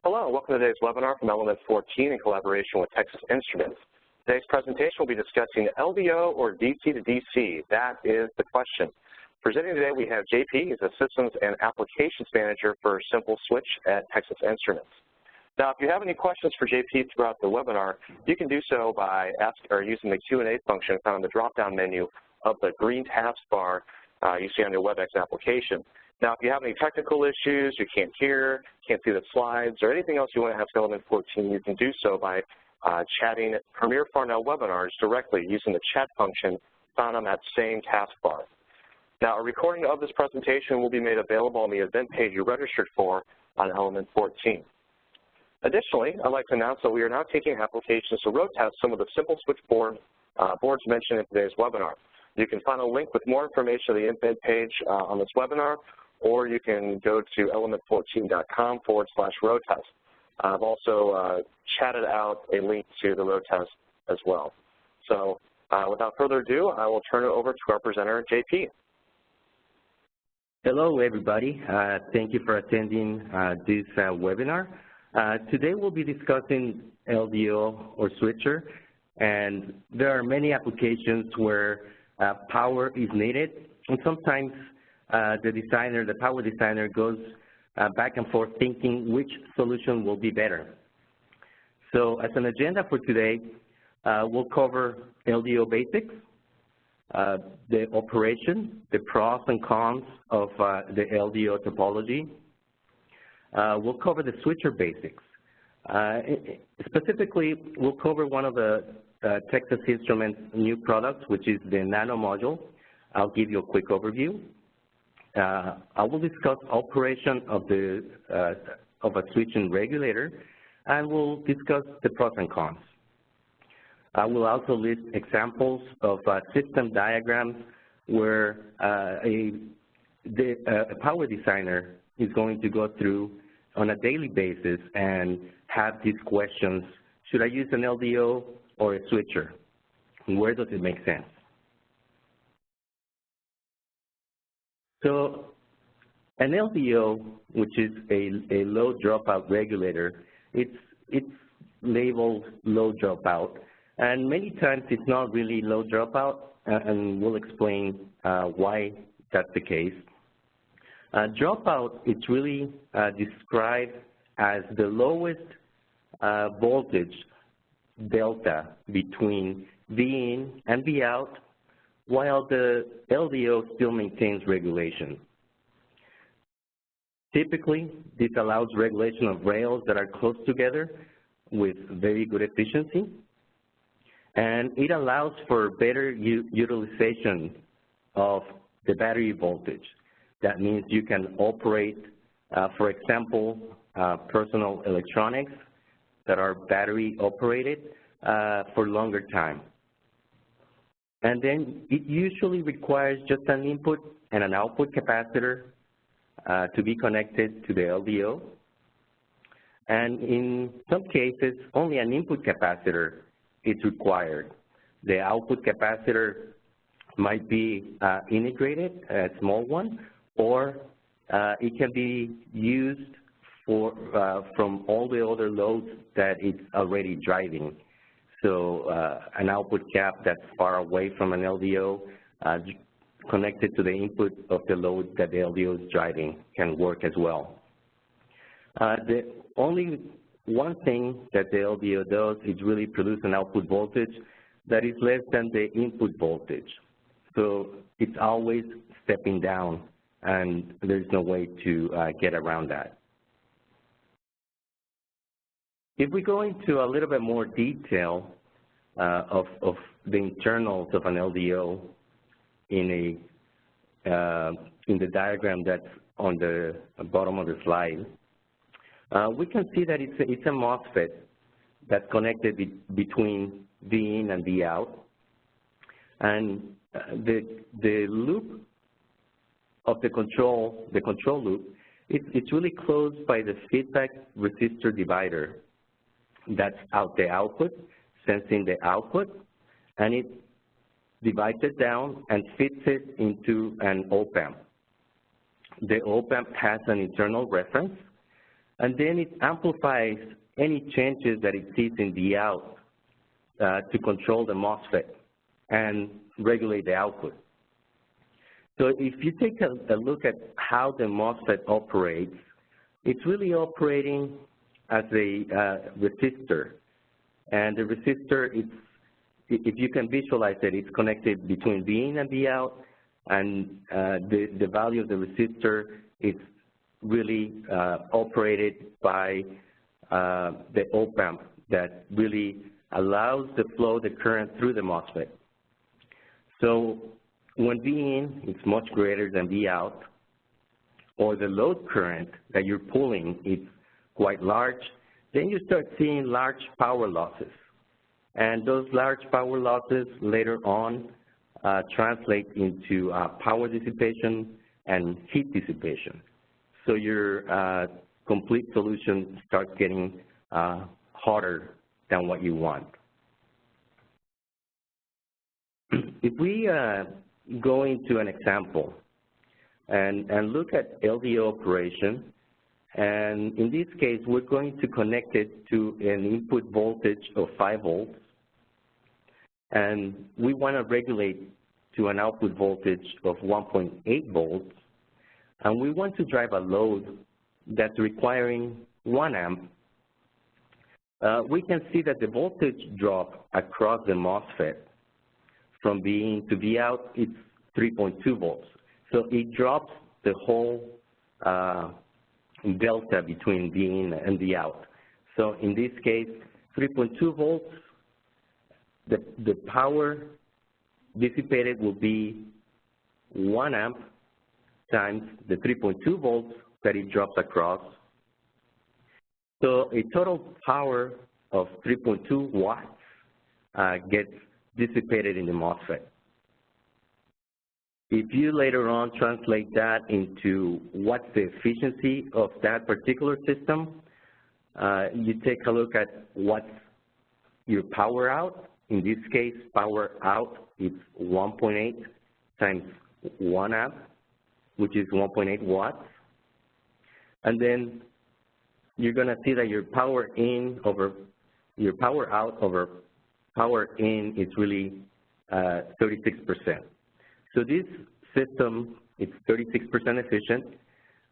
Hello, welcome to today's webinar from Element 14 in collaboration with Texas Instruments. Today's presentation will be discussing LDO or DC to DC. That is the question. Presenting today we have JP. He's a Systems and Applications Manager for Simple Switch at Texas Instruments. Now, if you have any questions for JP throughout the webinar, you can do so by using the Q&A function found in the drop-down menu of the green taskbar you see on your WebEx application. Now, if you have any technical issues, you can't hear, can't see the slides, or anything else you want to ask Element 14, you can do so by chatting Premier Farnell webinars directly using the chat function found on that same taskbar. Now, a recording of this presentation will be made available on the event page you registered for on Element 14. Additionally, I'd like to announce that we are now taking applications to road test some of the simple switch boards mentioned in today's webinar. You can find a link with more information on the event page on this webinar, or you can go to element14.com/road test. I've also chatted out a link to the road test as well. So without further ado, I will turn it over to our presenter, JP. Hello, everybody. Thank you for attending this webinar. Today we'll be discussing LDO or switcher, and there are many applications where power is needed, and sometimes the power designer goes back and forth thinking which solution will be better. So as an agenda for today, we'll cover LDO basics, the operation, the pros and cons of the LDO topology. We'll cover the switcher basics. Specifically, we'll cover one of the Texas Instruments new products, which is the NanoModule. I'll give you a quick overview. I will discuss operation of a switching regulator, and we'll discuss the pros and cons. I will also list examples of system diagrams where a power designer is going to go through on a daily basis and have these questions: should I use an LDO or a switcher? Where does it make sense? So an LDO, which is a low dropout regulator, it's labeled low dropout, and many times it's not really low dropout, and we'll explain why that's the case. Dropout, it's really described as the lowest voltage delta between V in and V out, while the LDO still maintains regulation. Typically, this allows regulation of rails that are close together with very good efficiency, and it allows for better utilization of the battery voltage. That means you can operate, for example, personal electronics that are battery operated for longer time. And then it usually requires just an input and an output capacitor to be connected to the LDO. And in some cases, only an input capacitor is required. The output capacitor might be integrated, a small one, or it can be used from all the other loads that it's already driving. So an output cap that's far away from an LDO connected to the input of the load that the LDO is driving can work as well. The only one thing that the LDO does is really produce an output voltage that is less than the input voltage. So it's always stepping down, and there's no way to get around that. If we go into a little bit more detail of the internals of an LDO in the diagram that's on the bottom of the slide, we can see that it's a MOSFET that's connected between V in and V out, and the loop of the control loop, it's really closed by the feedback resistor divider. That's out the output, sensing the output, and it divides it down and fits it into an op-amp. The op-amp has an internal reference, and then it amplifies any changes that it sees in the out to control the MOSFET and regulate the output. So if you take a look at how the MOSFET operates, it's really operating as a resistor. And the resistor, if you can visualize it, it's connected between the in and the out, and the value of the resistor is really operated by the op-amp that really allows the flow, the current through the MOSFET. So when V in is much greater than V out, or the load current that you're pulling is quite large, then you start seeing large power losses. And those large power losses later on translate into power dissipation and heat dissipation. So your complete solution starts getting hotter than what you want. If we go into an example and look at LDO operation, and in this case, we're going to connect it to an input voltage of 5 volts, and we want to regulate to an output voltage of 1.8 volts, and we want to drive a load that's requiring 1 amp. We can see that the voltage drop across the MOSFET from V in to V out, it's 3.2 volts. So it drops the whole delta between V in and V out. So in this case, 3.2 volts, the power dissipated will be 1 amp times the 3.2 volts that it drops across. So a total power of 3.2 watts gets dissipated in the MOSFET. If you later on translate that into what's the efficiency of that particular system, you take a look at what's your power out. In this case, power out is 1.8 times 1 amp, which is 1.8 watts. And then you're going to see that your power in over your power out over power in is really 36%. So this system is 36% efficient,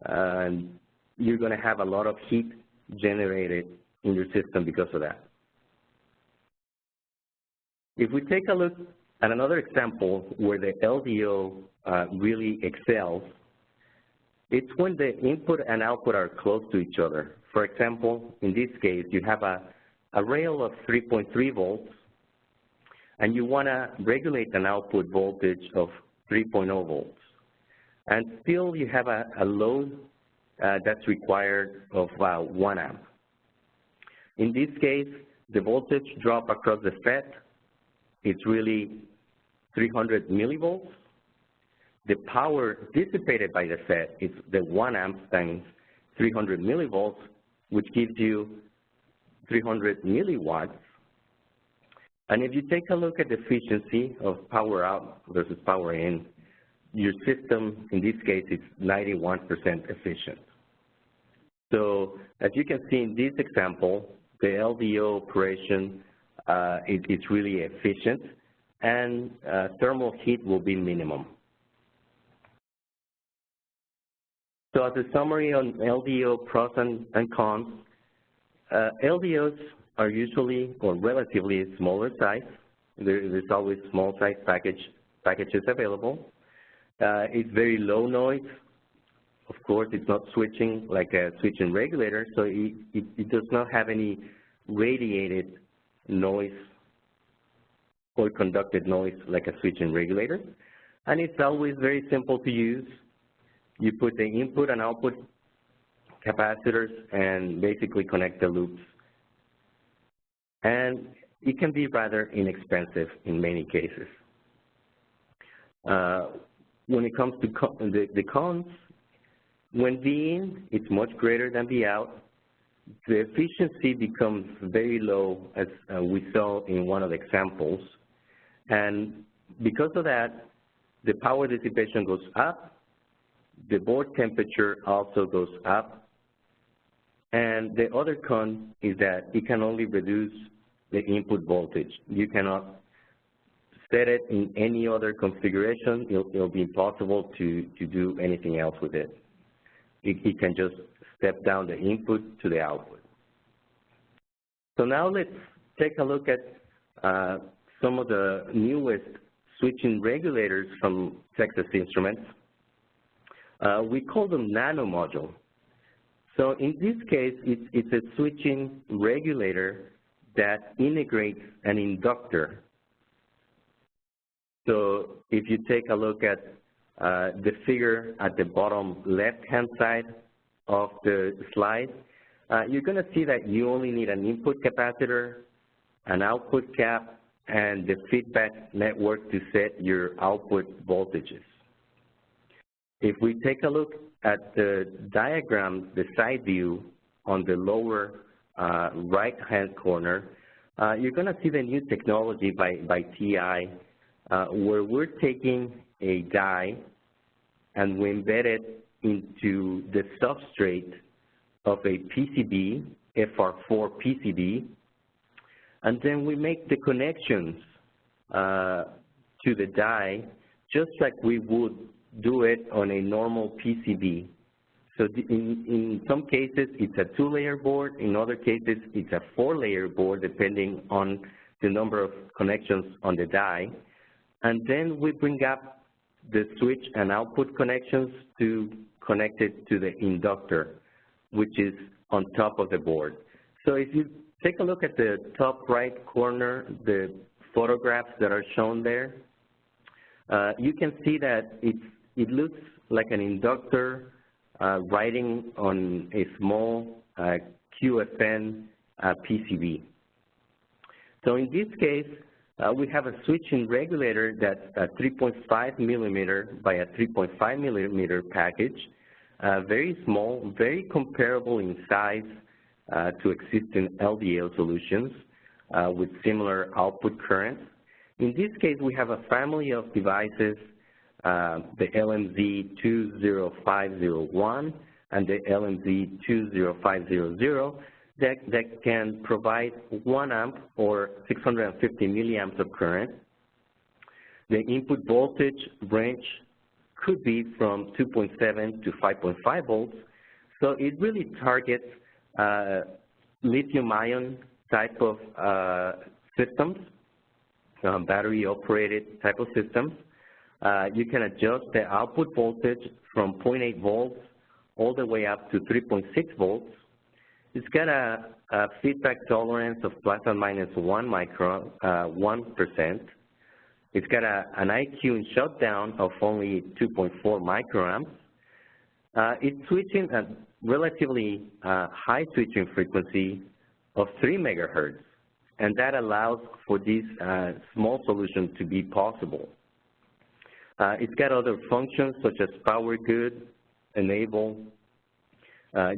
and you're going to have a lot of heat generated in your system because of that. If we take a look at another example where the LDO really excels, it's when the input and output are close to each other. For example, in this case, you have a rail of 3.3 volts, and you want to regulate an output voltage of 3.0 volts. And still you have a load that's required of 1 amp. In this case, the voltage drop across the FET is really 300 millivolts. The power dissipated by the FET is the 1 amp times 300 millivolts, which gives you 300 milliwatts. And if you take a look at the efficiency of power out versus power in, your system, in this case, is 91% efficient. So as you can see in this example, the LDO operation is really efficient, and thermal heat will be minimum. So as a summary on LDO pros and cons, LDOs are usually or relatively smaller size. There's always small size packages available. It's very low noise. Of course, it's not switching like a switching regulator, so it does not have any radiated noise or conducted noise like a switching regulator. And it's always very simple to use. You put the input and output capacitors and basically connect the loops. And it can be rather inexpensive in many cases. When it comes to the cons, when V in is much greater than V out, the efficiency becomes very low, as we saw in one of the examples. And because of that, the power dissipation goes up, the board temperature also goes up, And the other con is that it can only reduce the input voltage. You cannot set it in any other configuration. It'll be impossible to do anything else with it. It can just step down the input to the output. So now let's take a look at some of the newest switching regulators from Texas Instruments. We call them NanoModule. So in this case, it's a switching regulator that integrates an inductor. So if you take a look at the figure at the bottom left-hand side of the slide, you're going to see that you only need an input capacitor, an output cap, and the feedback network to set your output voltages. If we take a look at the diagram, the side view on the lower right-hand corner, you're going to see the new technology by TI, where we're taking a die and we embed it into the substrate of a PCB, FR4 PCB, and then we make the connections to the die just like we would do it on a normal PCB. So in some cases, it's a 2-layer board. In other cases, it's a 4-layer board, depending on the number of connections on the die. And then we bring up the switch and output connections to connect it to the inductor, which is on top of the board. So if you take a look at the top right corner, the photographs that are shown there, you can see that it looks like an inductor riding on a small QFN PCB. So in this case, we have a switching regulator that's a 3.5 millimeter by a 3.5 millimeter package, very small, very comparable in size to existing LDO solutions with similar output currents. In this case, we have a family of devices, the LMZ20501 and the LMZ20500, that can provide 1 amp or 650 milliamps of current. The input voltage range could be from 2.7 to 5.5 volts, so it really targets lithium-ion type of systems, battery-operated type of systems. You can adjust the output voltage from 0.8 volts all the way up to 3.6 volts. It's got a feedback tolerance of plus or minus 1%. It's got an IQ in shutdown of only 2.4 microamps. It's switching at relatively high switching frequency of 3 megahertz, and that allows for this small solution to be possible. It's got other functions such as power good, enable.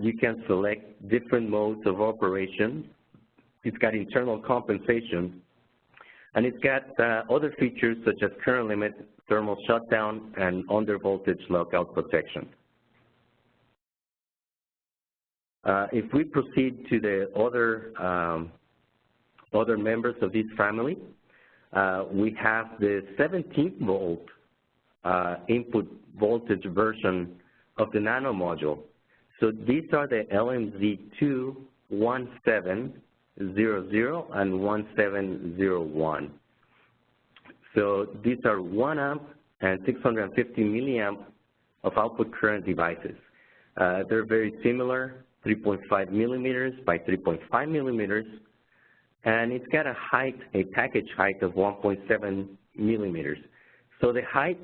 You can select different modes of operation. It's got internal compensation, and it's got other features such as current limit, thermal shutdown, and under voltage lockout protection. If we proceed to the other members of this family, we have the 17-volt input voltage version of the NanoModule. So these are the LMZ21700 and 1701. So these are 1 amp and 650 milliamp of output current devices. They're very similar, 3.5 millimeters by 3.5 millimeters, and it's got a height, a package height of 1.7 millimeters. So the height,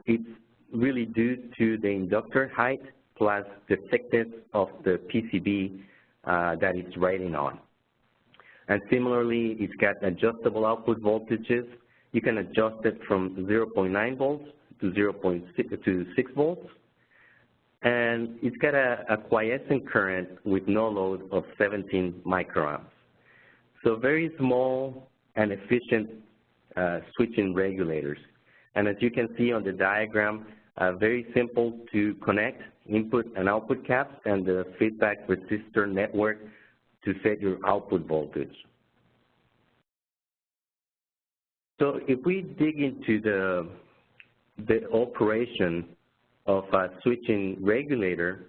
it's really due to the inductor height plus the thickness of the PCB that it's riding on. And similarly, it's got adjustable output voltages. You can adjust it from 0.9 volts to 6 volts. And it's got a quiescent current with no load of 17 microamps. So very small and efficient switching regulators. And as you can see on the diagram, very simple to connect. input and output caps and the feedback resistor network to set your output voltage. So if we dig into the operation of a switching regulator,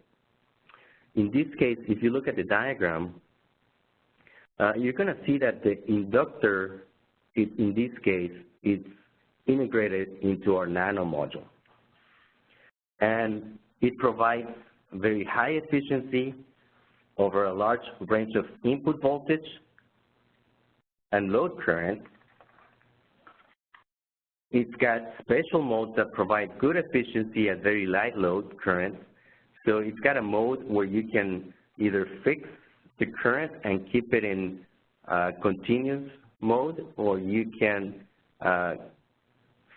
in this case, if you look at the diagram, you're going to see that the inductor, in this case, is integrated into our NanoModule. And it provides very high efficiency over a large range of input voltage and load current. It's got special modes that provide good efficiency at very light load current. So it's got a mode where you can either fix the current and keep it in continuous mode, or you can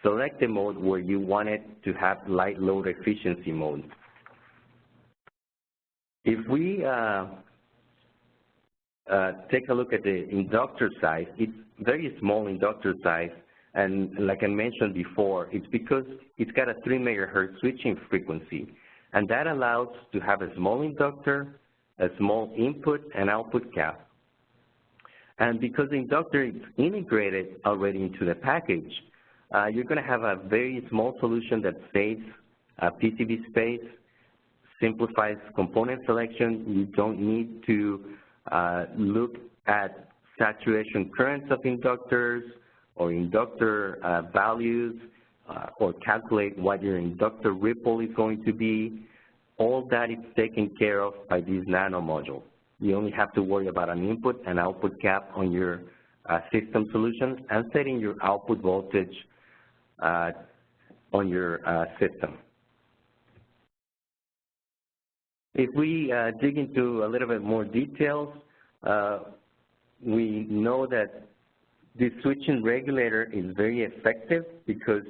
select the mode where you want it to have light load efficiency mode. If we take a look at the inductor size, it's very small inductor size, and like I mentioned before, it's because it's got a 3 megahertz switching frequency, and that allows to have a small inductor, a small input and output cap. And because the inductor is integrated already into the package, you're going to have a very small solution that saves PCB space, simplifies component selection. You don't need to look at saturation currents of inductors or inductor values or calculate what your inductor ripple is going to be. All that is taken care of by this NanoModule. You only have to worry about an input and output cap on your system solutions and setting your output voltage on your system. If we dig into a little bit more details, we know that this switching regulator is very effective because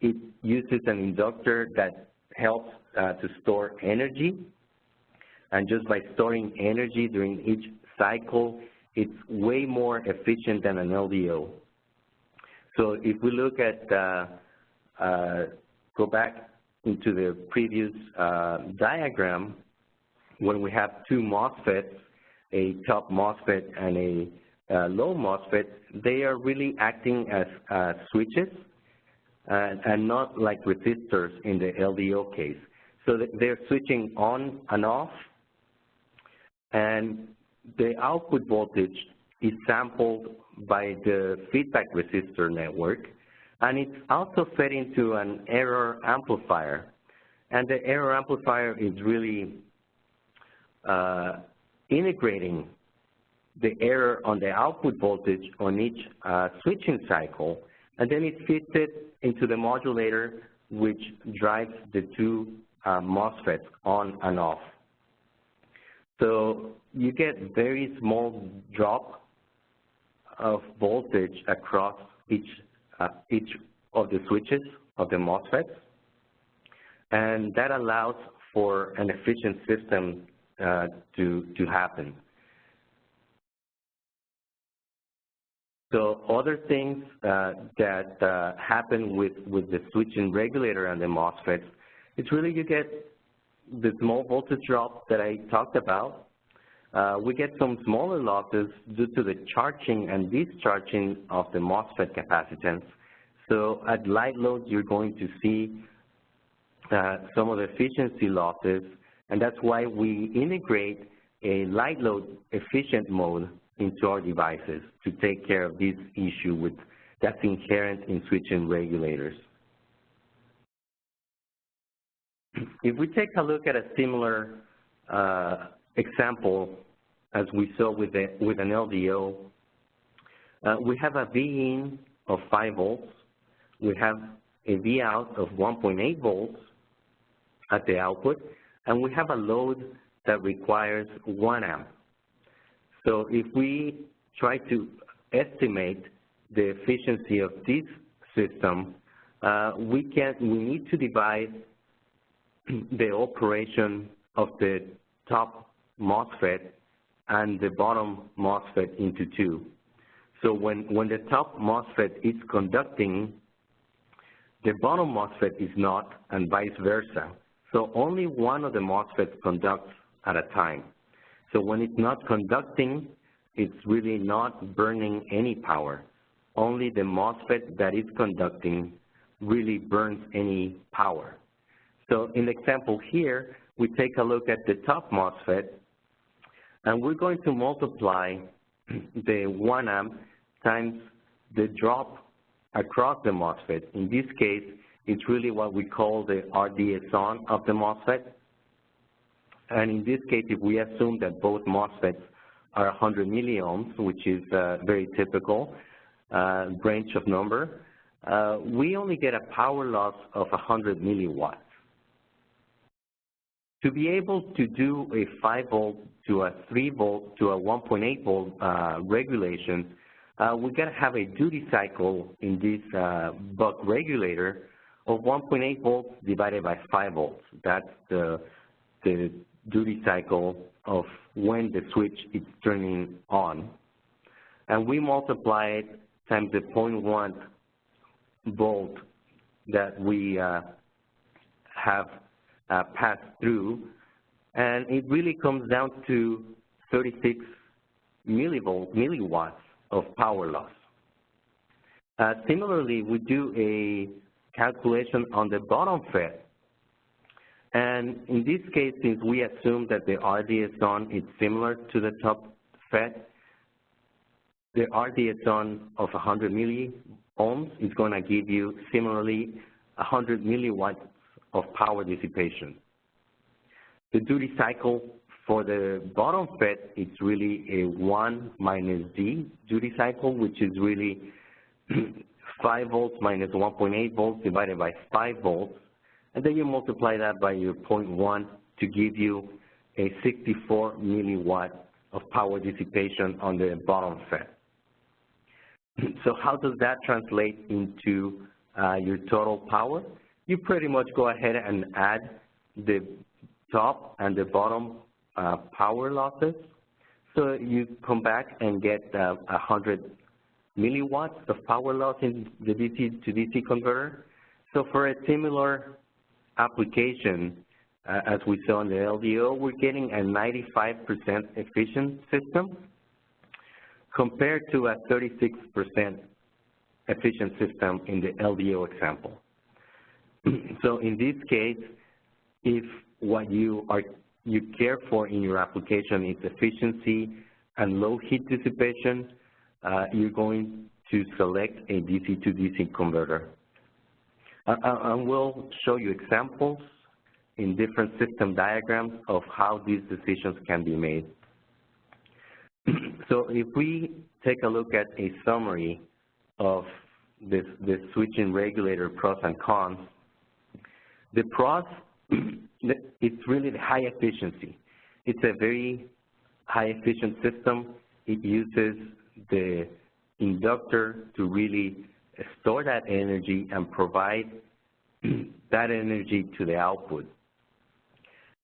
it uses an inductor that helps to store energy. And just by storing energy during each cycle, it's way more efficient than an LDO. So if we look at, go back into the previous diagram, when we have two MOSFETs, a top MOSFET and a low MOSFET, they are really acting as switches and not like resistors in the LDO case. So they're switching on and off, and the output voltage is sampled by the feedback resistor network, and it's also fed into an error amplifier. And the error amplifier is really integrating the error on the output voltage on each switching cycle, and then it feeds it into the modulator, which drives the two MOSFETs on and off. So you get very small drop of voltage across each of the switches of the MOSFETs, and that allows for an efficient system to happen. So other things that happen with the switching regulator and the MOSFETs, it's really you get the small voltage drop that I talked about. We get some smaller losses due to the charging and discharging of the MOSFET capacitance. So at light load, you're going to see some of the efficiency losses, and that's why we integrate a light load efficient mode into our devices to take care of this issue that's inherent in switching regulators. If we take a look at a similar example as we saw with an LDO, we have a V-in of 5 volts. We have a V-out of 1.8 volts at the output, and we have a load that requires 1 amp. So if we try to estimate the efficiency of this system, we need to divide the operation of the top MOSFET and the bottom MOSFET into 2. So when the top MOSFET is conducting, the bottom MOSFET is not, and vice versa. So only one of the MOSFETs conducts at a time. So when it's not conducting, it's really not burning any power. Only the MOSFET that is conducting really burns any power. So in the example here, we take a look at the top MOSFET, and we're going to multiply the 1 amp times the drop across the MOSFET. In this case, it's really what we call the RDS(on) of the MOSFET. And in this case, if we assume that both MOSFETs are 100 milliohms, which is a very typical range of number, we only get a power loss of 100 milliwatts. To be able to do a 5 volt to a 3 volt to a 1.8 volt regulation, we got to have a duty cycle in this buck regulator of 1.8 volts divided by 5 volts. That's the duty cycle of when the switch is turning on. And we multiply it times the 0.1 volt that we have passed through, and it really comes down to 36 milliwatts of power loss. Similarly, we do a calculation on the bottom FET, and in this case, since we assume that the RDS(on) is similar to the top FET, the RDS(on) of 100 milliohms is going to give you similarly 100 milliwatts of power dissipation. The duty cycle for the bottom FET is really a 1 minus D duty cycle, which is really 5 volts minus 1.8 volts divided by 5 volts, and then you multiply that by your 0.1 to give you a 64 milliwatt of power dissipation on the bottom FET. So how does that translate into your total power? You pretty much go ahead and add the top and the bottom power losses. So you come back and get 100 milliwatts of power loss in the DC to DC converter. So for a similar application, as we saw in the LDO, we're getting a 95% efficient system compared to a 36% efficient system in the LDO example. So in this case, if what you care for in your application is efficiency and low heat dissipation, you're going to select a DC to DC converter. And we'll show you examples in different system diagrams of how these decisions can be made. So if we take a look at a summary of this switching regulator pros and cons, the pros, it's really the high efficiency. It's a very high efficient system. It uses the inductor to really store that energy and provide that energy to the output.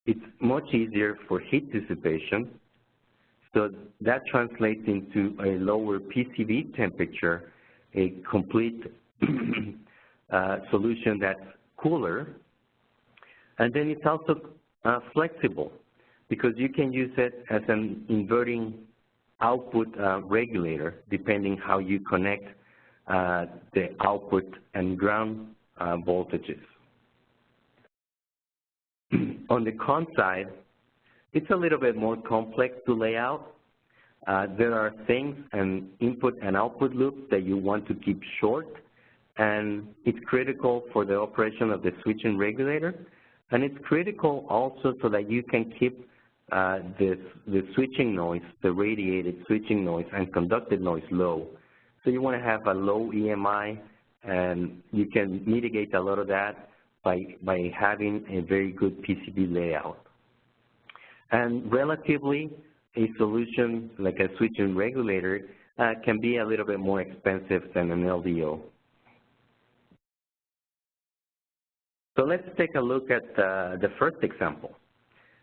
It's much easier for heat dissipation, so that translates into a lower PCB temperature, a complete solution that's cooler. And then it's also flexible because you can use it as an inverting output regulator depending how you connect the output and ground voltages. On the con side, it's a little bit more complex to lay out. There are things and input and output loops that you want to keep short, and it's critical for the operation of the switching regulator. And it's critical also so that you can keep the switching noise, the radiated switching noise and conducted noise low. So you want to have a low EMI, and you can mitigate a lot of that by having a very good PCB layout. And relatively, a solution like a switching regulator can be a little bit more expensive than an LDO. So let's take a look at the first example.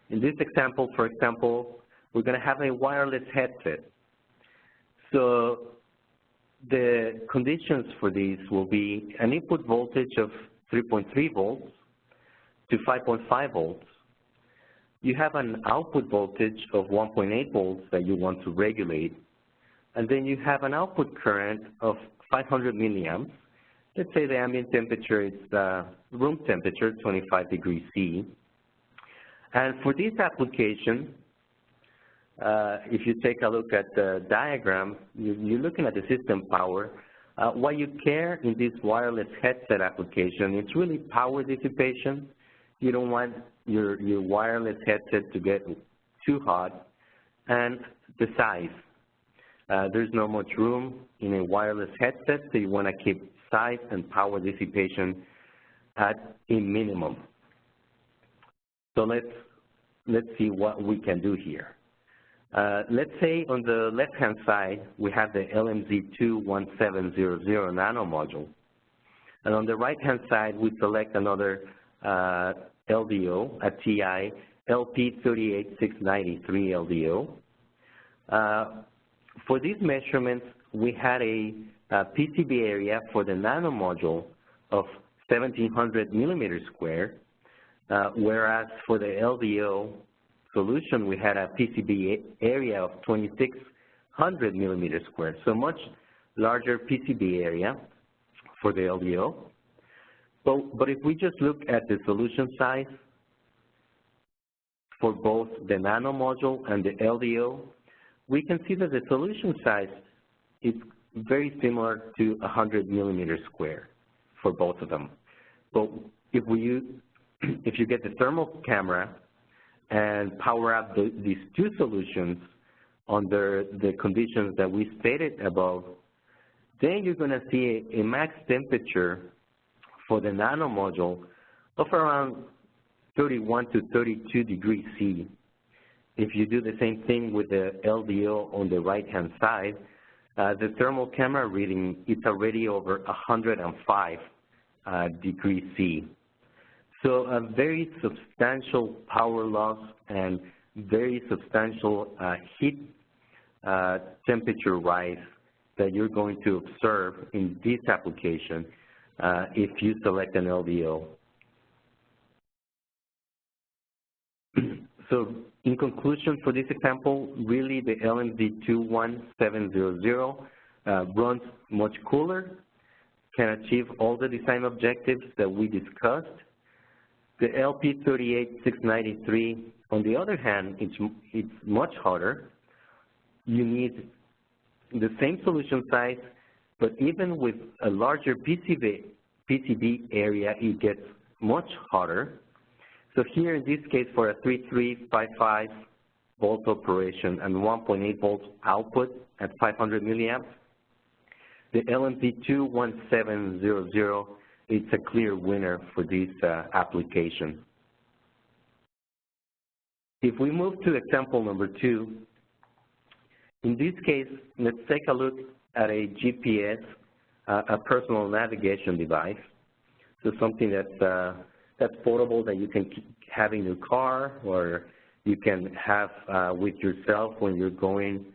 In this example, for example, we're going to have a wireless headset. So the conditions for these will be an input voltage of 3.3 volts, to 5.5 volts, you have an output voltage of 1.8 volts that you want to regulate, and then you have an output current of 500 milliamps. Let's say the ambient temperature is room temperature, 25 degrees C. And for this application, if you take a look at the diagram, you're looking at the system power. What you care in this wireless headset application, it's really power dissipation. You don't want your wireless headset to get too hot, and the size. There's not much room in a wireless headset, so you want to keep size and power dissipation at a minimum. So let's see what we can do here. Let's say on the left-hand side, we have the LMZ21700 NanoModule. And on the right-hand side, we select another LDO, a TI LP38693 LDO. For these measurements, we had a PCB area for the NanoModule of 1,700 millimeters squared, whereas for the LDO solution, we had a PCB area of 2,600 millimeters squared, so much larger PCB area for the LDO. But if we just look at the solution size for both the NanoModule and the LDO, we can see that the solution size is very similar to 100 millimeters squared for both of them. But if you get the thermal camera and power up these two solutions under the conditions that we stated above, then you're going to see a max temperature for the NanoModule of around 31 to 32 degrees C. If you do the same thing with the LDO on the right-hand side, the thermal camera reading is already over 105 degrees C. So a very substantial power loss and very substantial heat temperature rise that you're going to observe in this application if you select an LDO. So in conclusion, for this example, really the LMZ21700 runs much cooler, can achieve all the design objectives that we discussed. The LP38693, on the other hand, it's much hotter. You need the same solution size, but even with a larger PCB area, it gets much hotter. So here in this case, for a 3355 volt operation and 1.8 volts output at 500 milliamps, the LMZ21700 is a clear winner for this application. If we move to example number 2, in this case, let's take a look at a GPS, a personal navigation device. So something that's portable that you can have in your car, or you can have with yourself when you're going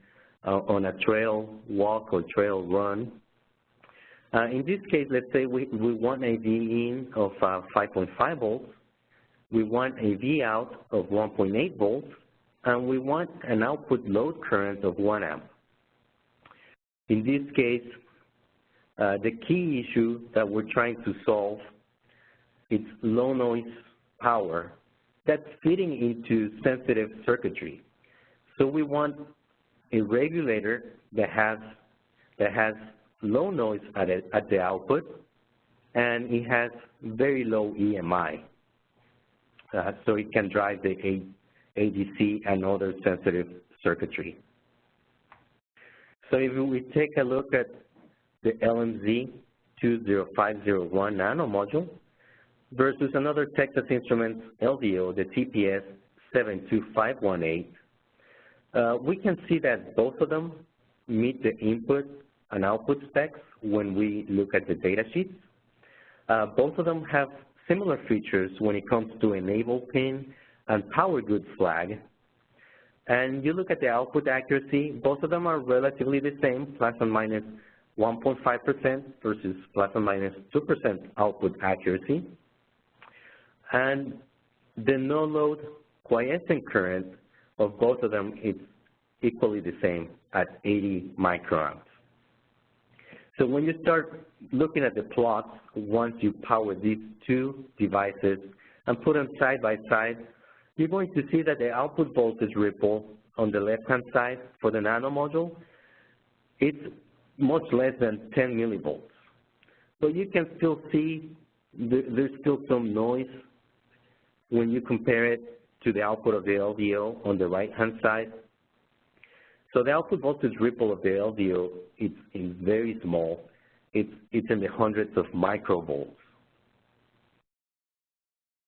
on a trail walk or trail run. In this case, let's say we want a V-in of 5.5 volts, we want a V-out of 1.8 volts, and we want an output load current of 1 amp. In this case, the key issue that we're trying to solve is low noise power that's feeding into sensitive circuitry. So we want a regulator that has low noise at the output, and it has very low EMI, so it can drive the ADC and other sensitive circuitry. So if we take a look at the LMZ20501 NanoModule versus another Texas Instruments LDO, the TPS72518, we can see that both of them meet the input and output specs when we look at the data sheets. Both of them have similar features when it comes to enable pin and power good flag. And you look at the output accuracy, both of them are relatively the same, plus or minus 1.5% versus plus or minus 2% output accuracy. And the no-load quiescent current of both of them is equally the same at 80 microamps. So when you start looking at the plots, once you power these two devices and put them side by side, you're going to see that the output voltage ripple on the left-hand side for the NanoModule, it's much less than 10 millivolts. But you can still see there's still some noise when you compare it to the output of the LDO on the right-hand side. So the output voltage ripple of the LDO is very small. It's in the hundreds of microvolts.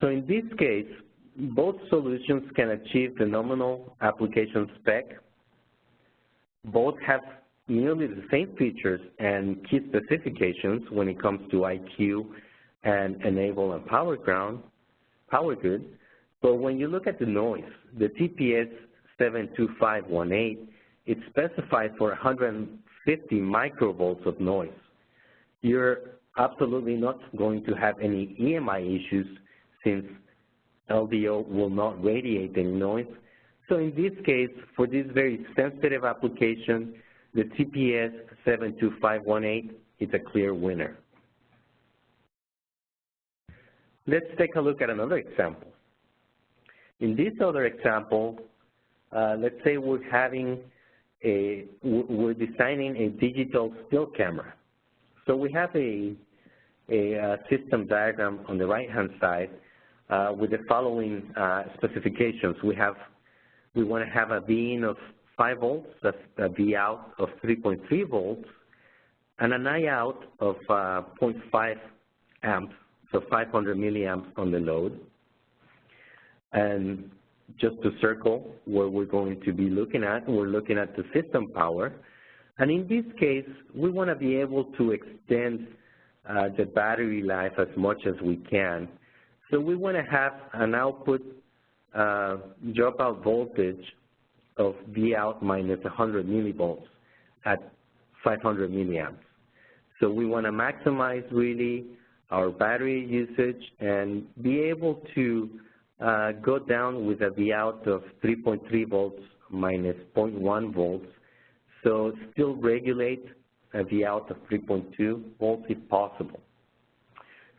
So in this case, both solutions can achieve the nominal application spec. Both have nearly the same features and key specifications when it comes to IQ and enable and power good. But when you look at the noise, the TPS 72518, it's specified for 150 microvolts of noise. You're absolutely not going to have any EMI issues since LDO will not radiate any noise. So in this case, for this very sensitive application, the TPS 72518 is a clear winner. Let's take a look at another example. In this other example, let's say we're designing a digital still camera. So we have a system diagram on the right-hand side with the following specifications. We want to have a V-in of 5 volts, that's a V-out of 3.3 volts, and an I-out of 0.5 amps, so 500 milliamps on the load. And just to circle where we're going to be looking at, we're looking at the system power. And in this case, we want to be able to extend the battery life as much as we can. So we want to have an output dropout voltage of V-out minus 100 millivolts at 500 milliamps. So we want to maximize really our battery usage and be able to go down with a V-out of 3.3 volts minus 0.1 volts, so still regulate a V-out of 3.2 volts if possible.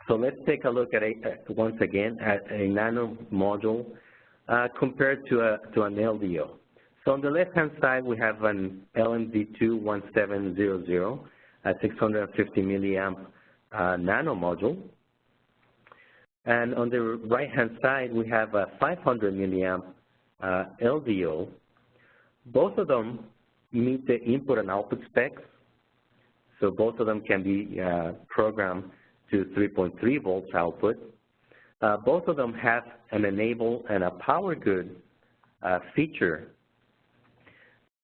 So let's take a look at once again at a NanoModule compared to an LDO. So on the left-hand side, we have an LMD21700, a 650 milliamp NanoModule. And on the right-hand side, we have a 500 milliamp LDO. Both of them meet the input and output specs. So both of them can be programmed to 3.3 volts output. Both of them have an enable and a power good feature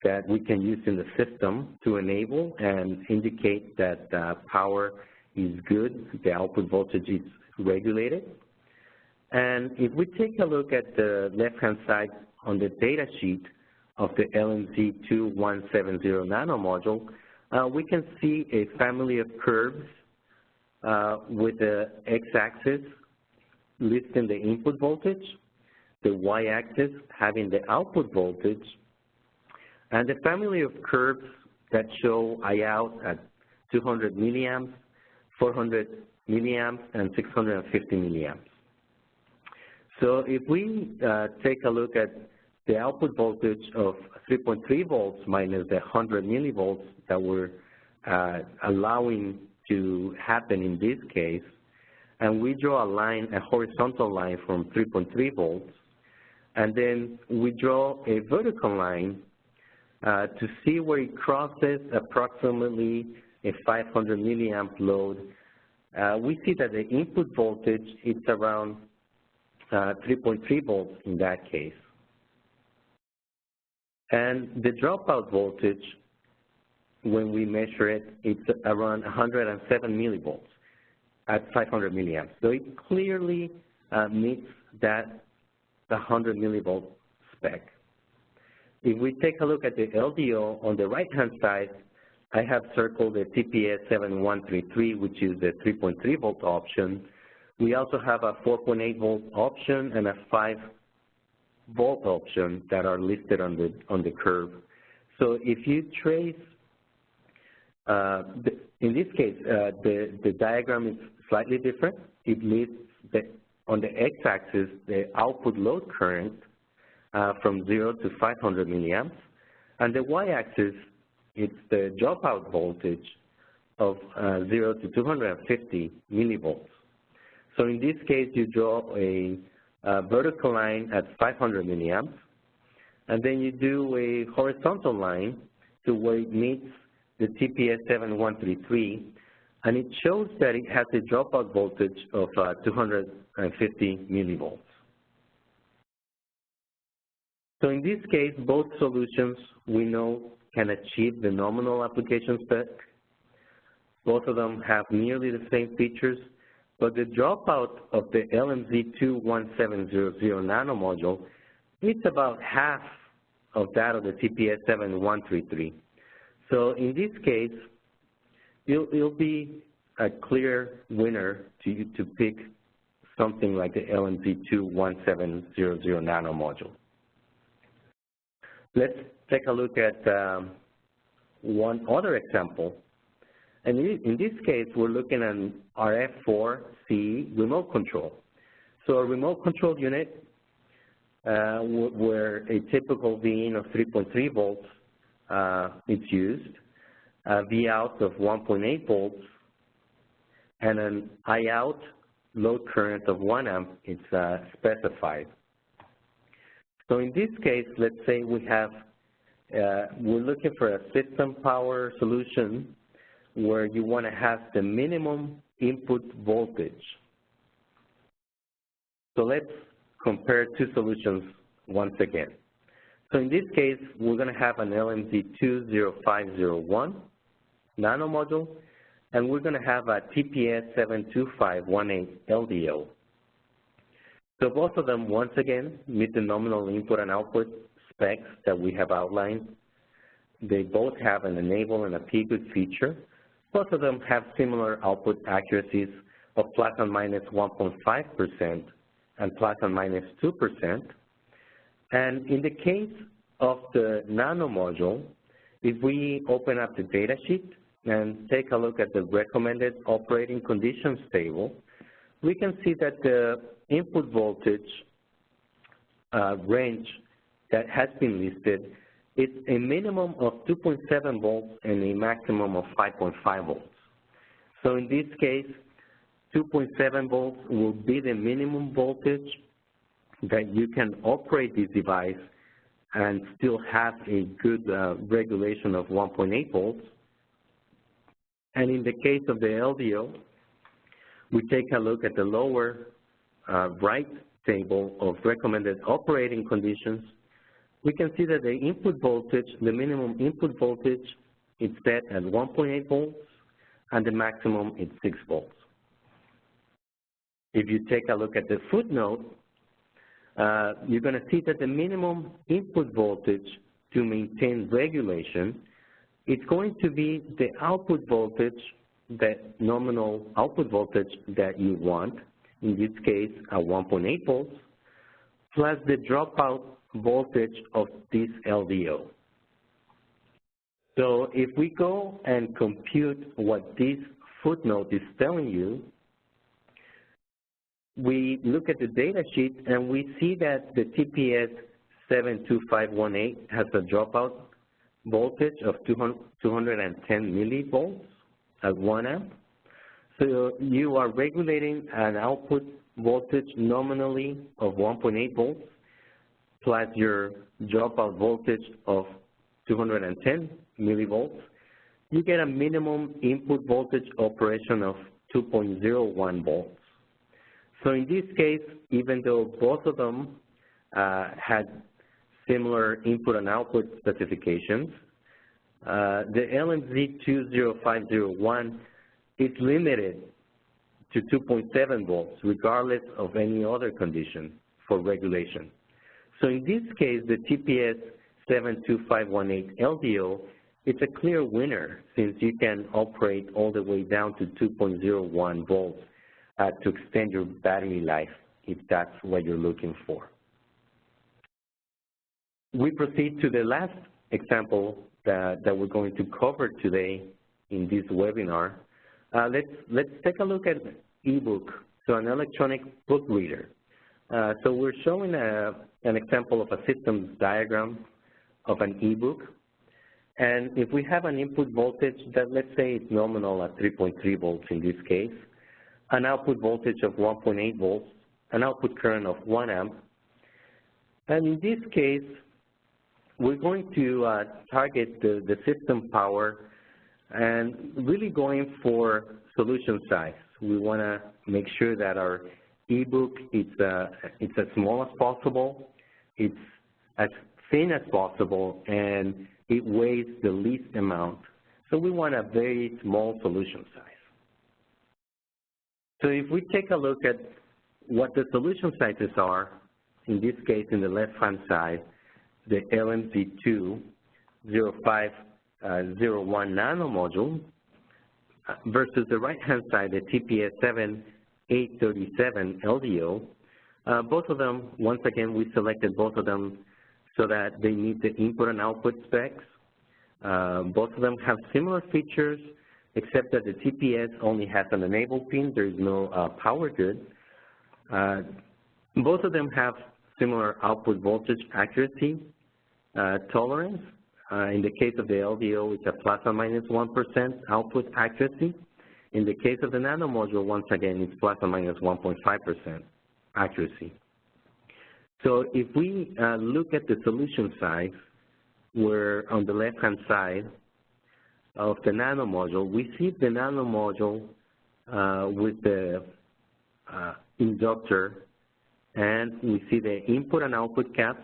that we can use in the system to enable and indicate that power is good, the output voltage is regulated. And if we take a look at the left-hand side on the data sheet of the LMD2170 NanoModule, we can see a family of curves with the x-axis listing the input voltage, the y-axis having the output voltage, and the family of curves that show I-out at 200 milliamps, 400 milliamps, and 650 milliamps. So if we take a look at the output voltage of 3.3 volts minus the 100 millivolts that we're allowing to happen in this case, and we draw a line, a horizontal line from 3.3 volts, and then we draw a vertical line to see where it crosses approximately a 500 milliamp load. We see that the input voltage is around 3.3 volts in that case. And the dropout voltage, when we measure it, it's around 107 millivolts at 500 milliamps. So it clearly meets that 100 millivolt spec. If we take a look at the LDO on the right-hand side, I have circled the TPS 7133, which is the 3.3 volt option, We also have a 4.8 volt option and a 5 volt option that are listed on the curve. So if you trace, in this case, the diagram is slightly different. It lists on the x-axis the output load current from 0 to 500 milliamps, and the y-axis it's the dropout voltage of 0 to 250 millivolts. So in this case, you draw a vertical line at 500 milliamps, and then you do a horizontal line to where it meets the TPS 7133, and it shows that it has a dropout voltage of 250 millivolts. So in this case, both solutions we know can achieve the nominal application spec. Both of them have nearly the same features, but the dropout of the LMZ21700 nanomodule is about half of that of the TPS 7133. So in this case, it'll be a clear winner to pick something like the LMZ21700 nanomodule. Let's take a look at one other example. And in this case, we're looking at an RF4C remote control. So a remote control unit where a typical V in of 3.3 volts is used, a V out of 1.8 volts, and an I out load current of 1 amp is specified. So in this case, let's say we have, we're looking for a system power solution where you want to have the minimum input voltage. So let's compare two solutions once again. So in this case, we're going to have an LMZ20501 nanomodule, and we're going to have a TPS 72518 LDO. So both of them, once again, meet the nominal input and output specs that we have outlined. They both have an enable and a P-good feature. Both of them have similar output accuracies of plus and minus 1.5% and plus and minus 2%. And in the case of the nanomodule, if we open up the data sheet and take a look at the recommended operating conditions table, we can see that the input voltage range that has been listed is a minimum of 2.7 volts and a maximum of 5.5 volts. So in this case, 2.7 volts will be the minimum voltage that you can operate this device and still have a good regulation of 1.8 volts. And in the case of the LDO, we take a look at the lower right table of recommended operating conditions. We can see that the input voltage, the minimum input voltage, is set at 1.8 volts, and the maximum is 6 volts. If you take a look at the footnote, you're going to see that the minimum input voltage to maintain regulation is going to be the output voltage, that nominal output voltage that you want, in this case at 1.8 volts, plus the dropout voltage of this LDO. So if we go and compute what this footnote is telling you, we look at the data sheet and we see that the TPS 72518 has a dropout voltage of 210 millivolts at 1 amp. So you are regulating an output voltage nominally of 1.8 volts plus your dropout voltage of 210 millivolts. You get a minimum input voltage operation of 2.01 volts. So in this case, even though both of them had similar input and output specifications, the LMZ20501 is limited to 2.7 volts regardless of any other condition for regulation. So in this case, the TPS 72518 LDO is a clear winner since you can operate all the way down to 2.01 volts to extend your battery life if that's what you're looking for. We proceed to the last example that we're going to cover today in this webinar. Let's take a look at ebook, so an electronic book reader. So we're showing an example of a systems diagram of an ebook. And if we have an input voltage that, let's say, it's nominal at 3.3 volts in this case, an output voltage of 1.8 volts, an output current of 1 amp, and in this case, we're going to target the system power and really going for solution size. We want to make sure that our ebook it's as small as possible, it's as thin as possible, and it weighs the least amount. So we want a very small solution size. So if we take a look at what the solution sizes are, in this case in the left-hand side, the LMZ20501 nanomodule versus the right-hand side, the TPS7837 LDO. Both of them, once again, we selected both of them so that they meet the input and output specs. Both of them have similar features, except that the TPS only has an enable pin. There is no power good. Both of them have similar output voltage accuracy tolerance. In the case of the LDO, it's a plus or minus 1% output accuracy. In the case of the nanomodule, once again, it's plus or minus 1.5% accuracy. So if we look at the solution size, where on the left-hand side of the nanomodule, we see the nanomodule with the inductor, and we see the input and output caps,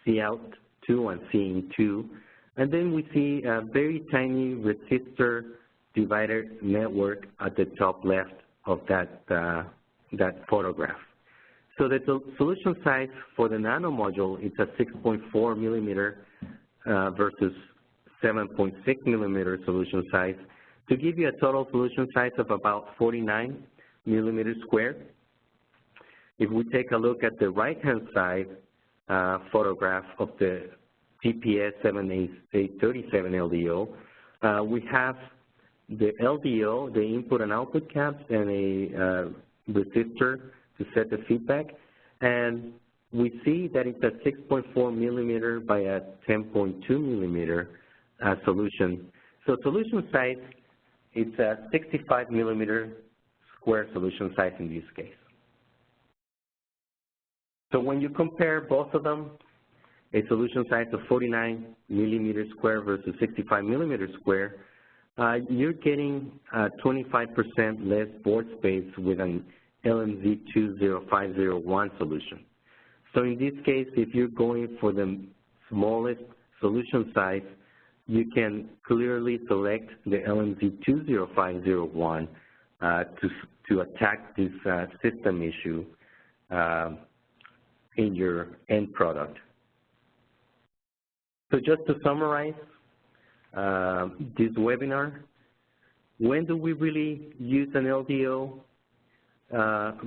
Cout2 and Cin2, and then we see a very tiny resistor divider network at the top left of that photograph. So the solution size for the nanomodule is a 6.4 millimeter versus 7.6 millimeter solution size, to give you a total solution size of about 49 millimeters squared. If we take a look at the right-hand side photograph of the TPS7837 LDO, we have the LDO, the input and output caps, and a resistor to set the feedback. And we see that it's a 6.4 millimeter by a 10.2 millimeter solution. So solution size, it's a 65 millimeter square solution size in this case. So when you compare both of them, a solution size of 49 millimeters square versus 65 millimeters square, you're getting 25% less board space with an LMZ20501 solution. So in this case, if you're going for the smallest solution size, you can clearly select the LMZ20501 to attack this system issue in your end product. So just to summarize this webinar, when do we really use an LDO?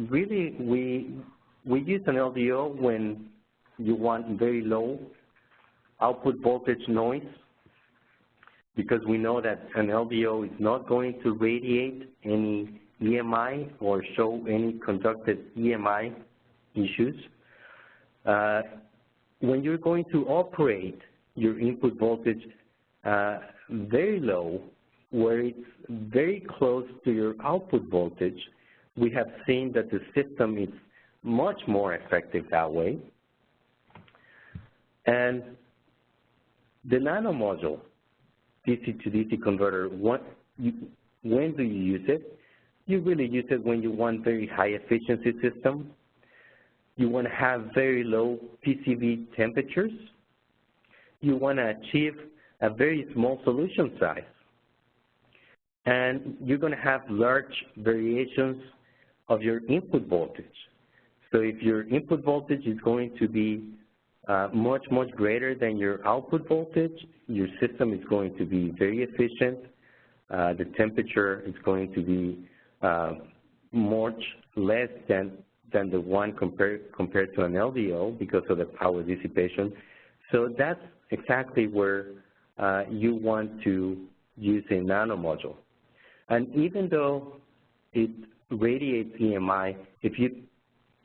Really, we use an LDO when you want very low output voltage noise, because we know that an LDO is not going to radiate any EMI or show any conducted EMI issues. When you're going to operate your input voltage very low, where it's very close to your output voltage, we have seen that the system is much more effective that way. And the nanomodule DC to DC converter, when do you use it? You really use it when you want very high efficiency system. You want to have very low PCV temperatures. You want to achieve a very small solution size. And you're going to have large variations of your input voltage. So if your input voltage is going to be much, much greater than your output voltage, your system is going to be very efficient. The temperature is going to be much less than the one compared to an LDO because of the power dissipation. So that's exactly where you want to use a nanomodule. And even though it radiates EMI, if you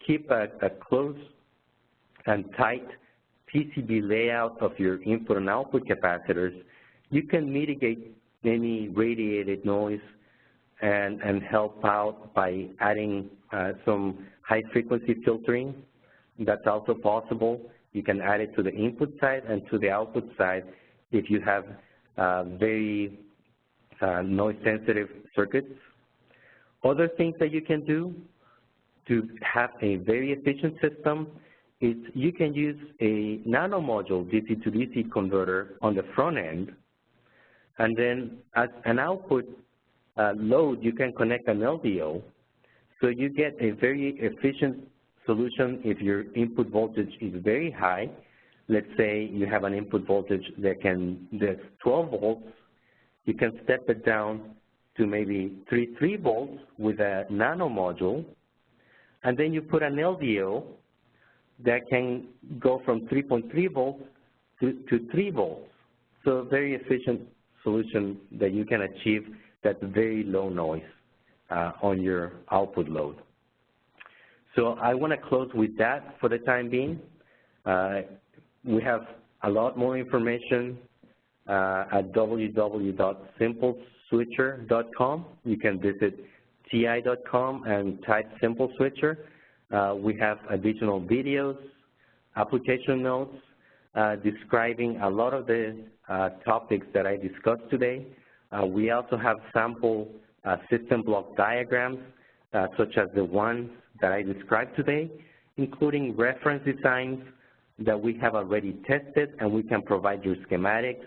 keep a close and tight PCB layout of your input and output capacitors, you can mitigate any radiated noise and help out by adding some high-frequency filtering. That's also possible. You can add it to the input side and to the output side if you have very noise-sensitive circuits. Other things that you can do to have a very efficient system is you can use a nanomodule DC to DC converter on the front end, and then as an output load, you can connect an LDO, so you get a very efficient solution if your input voltage is very high. Let's say you have an input voltage that's 12 volts, you can step it down to maybe 3 volts with a nanomodule, and then you put an LDO that can go from 3.3 volts to 3 volts. So a very efficient solution that you can achieve that's very low noise on your output load. So I want to close with that for the time being. We have a lot more information at www.simpleswitcher.com. You can visit ti.com and type Simple Switcher. We have additional videos, application notes describing a lot of the topics that I discussed today. We also have sample system block diagrams such as the ones that I described today, including reference designs that we have already tested, and we can provide you schematics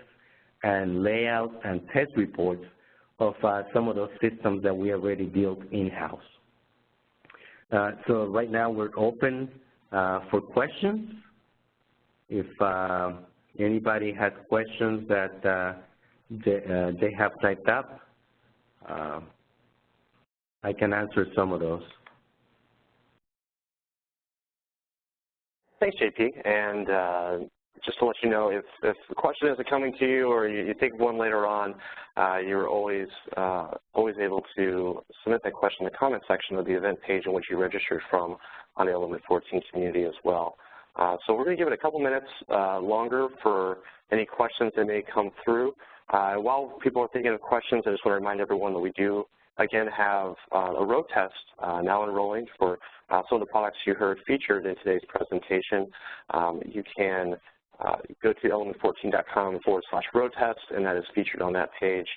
and layouts and test reports of some of those systems that we already built in-house. So right now we're open for questions. If anybody has questions that they have typed up, I can answer some of those. Thanks, JP. And just to let you know, if the question isn't coming to you or you think of one later on, you're always able to submit that question in the comment section of the event page in which you registered from on the Element 14 community as well. So we're going to give it a couple minutes longer for any questions that may come through. While people are thinking of questions, I just want to remind everyone that we do, again, have a road test now enrolling for some of the products you heard featured in today's presentation. You can go to element14.com/road test, and that is featured on that page,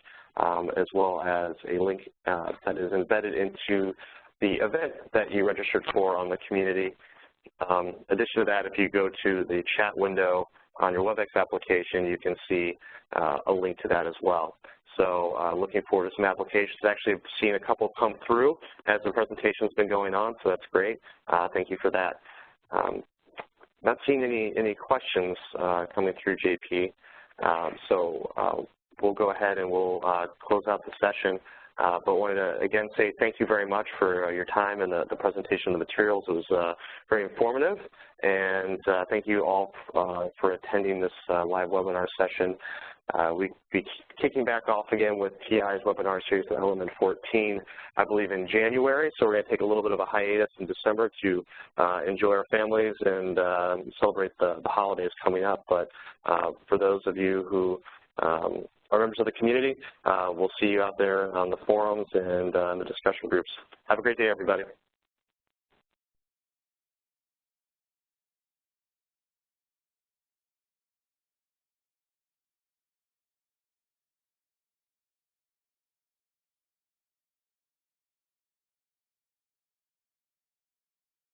as well as a link that is embedded into the event that you registered for on the community. In addition to that, if you go to the chat window on your WebEx application, you can see a link to that as well. So looking forward to some applications. Actually, I've seen a couple come through as the presentation's been going on, so that's great. Thank you for that. Not seeing any questions coming through, JP. So we'll go ahead and we'll close out the session. But wanted to, again, say thank you very much for your time and the presentation of the materials. It was very informative. And thank you all for attending this live webinar session. We'll be kicking back off again with TI's webinar series on Element 14, I believe in January. So we're going to take a little bit of a hiatus in December to enjoy our families and celebrate the holidays coming up. But for those of you who are members of the community, we'll see you out there on the forums and in the discussion groups. Have a great day, everybody.